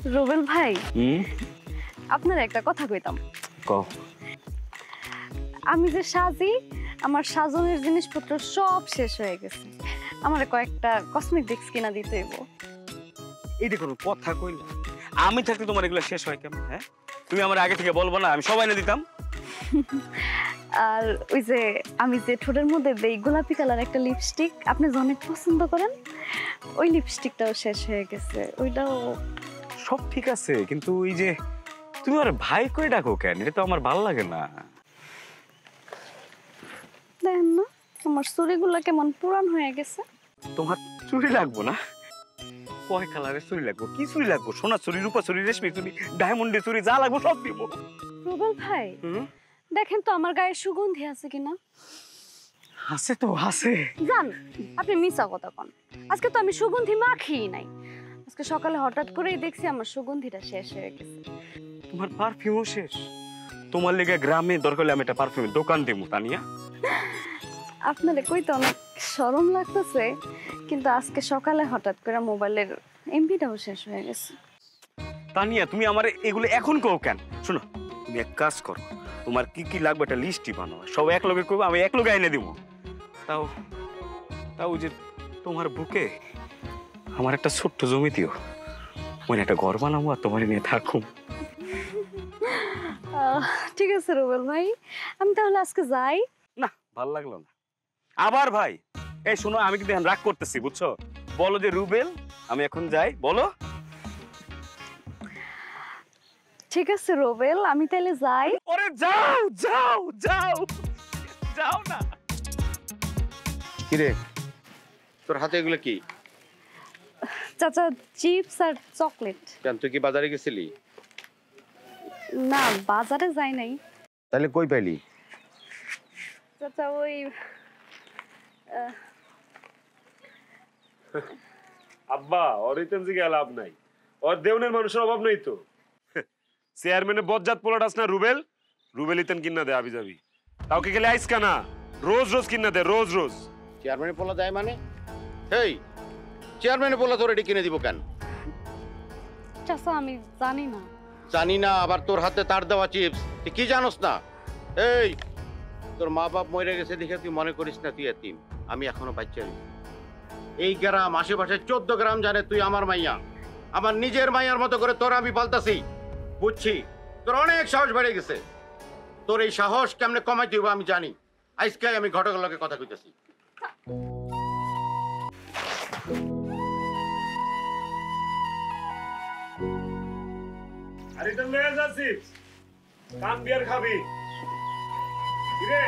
রুবেল ভাই আপনার একটা কথা কইতাম। কও। আমি যে সাজি আমার সাজনের জিনিসপত্র সব শেষ হয়ে গেছে। আমার কয়েকটা কসমেটিক্স কিনা দিতে হইব। এই দেখো কথা কইলা, আমি থাকতে তোমার এগুলো শেষ হয় কেমন? হ্যাঁ, তুমি আমার আগে থেকে বলবো না, আমি সবাই এনে দিতাম। আর ওই যে আমি যে ঠোঁটের মধ্যে দেই গোলাপি কালার একটা লিপস্টিক, আপনি যে অনেক পছন্দ করেন, ওই লিপস্টিকটাও শেষ হয়ে গেছে। ওইটাও সব ঠিক আছে, কিন্তু ওই যে তুমি আর ভাই কই ডাকো কেন? এটা তো আমার ভালো লাগে না। দেখেন না আমার চুড়িগুলো কেমন পুরান হয়ে গেছে। তোমার চুরি লাগবো না? কয় কালারের চুরি লাগবো? কি চুরি লাগবো? সোনা চুরি, রূপা চুরি, রেশমি চুরি, ডায়মন্ডের চুরি, যা লাগবো সব দিব। রুবেল ভাই দেখেন তো আমার গায়ে সুগন্ধি আছে কিনা। আছে তো আছে। জান আপনি মিছা কথা কন। আজকে তো আমি সুগন্ধি মাখিই নাই। আজকে সকালে হঠাৎ করেই দেখছি আমার সুগন্ধিটা শেষ হয়ে গেছে। তোমার পারফিউমও শেষ? তোমার লেগে গ্রামে দরকার হলে আমি একটা পারফিউমের দোকান দেবো, তানিয়া। আপনারে কইতে অনেক শরম লাগতেছে, কিন্তু আজকে সকালে হঠাৎ করে মোবাইলের এমবিটাও শেষ হয়ে গেছে। তানিয়া, তুমি আমার এগুলো এখন কও কেন? শোনো, তুমি এক কাজ করো, তোমার কি কি লাগবে একটা লিস্টই বানাও, সব এক লগে করবো, আমি এক লগে এনে দিব। তাও তাও যে তোমার বুকে আমার একটা ছোট্ট জমি দিও, মানে একটা ঘর বানাবো আর তোমার নিয়ে থাকুম। ঠিক আছে রুবেল ভাই, আমি তাহলে আজকে যাই। না, ভাল লাগলো না। আবার ভাই, এই শোনো, আমি কিন্তু এখন রাগ করতেছি, বুঝছো? বলো যে রুবেল, আমি এখন যাই, বলো। ঠিক আছে রুবেল, আমি তাহলে যাই। ওরে যাও যাও যাও যাও না। কিরে, তোর হাতে এগুলো কি? চাচা চিপস আর চকলেট। কেন, তুই কি বাজারে গেছিলি? না বাজারে যাই নাই তাহলে কই পাইলি? চাচা। ওই আব্বা, ওর ইতেন জিগে লাভ নাই। ওর দেওনের মানুষের অভাব নেই তো। চেয়ারম্যানের বজ্জাত পোলাটাস না রুবেল, রুবেল ইতেন কিনা দে আবি যাবি। তাও কি খেলে আইস কানা, রোজ রোজ কিনা দে, রোজ রোজ। চেয়ারম্যানের পোলা দেয় মানে? হেই, চেয়ারম্যানের পোলা তোর এটি কিনে দিব কেন? চাচা আমি জানি না। জানি না আবার তোর হাতে তার দেওয়া চিপস, তুই কি জানোস না? এই, তোর মা বাপ মরে গেছে দেখে তুই মনে করিস না তুই এতিম। আমি এখনো বাচ্চা। এই গ্রাম আশেপাশে 14 গ্রাম জানে তুই আমার মাইয়া, আমার নিজের মাইয়ার মতো করে তোর আমি পাল্টাছি। বুঝছি তোর অনেক সাহস বেড়ে গেছে। তোর এই সাহস কেমনে কমাইতে হইব আমি জানি। আজকে আমি ঘটকের লগে কথা কইতেছি। আর ইতেন লয়ে যাচ্ছিস, কান বিয়ার খাবি। কিরে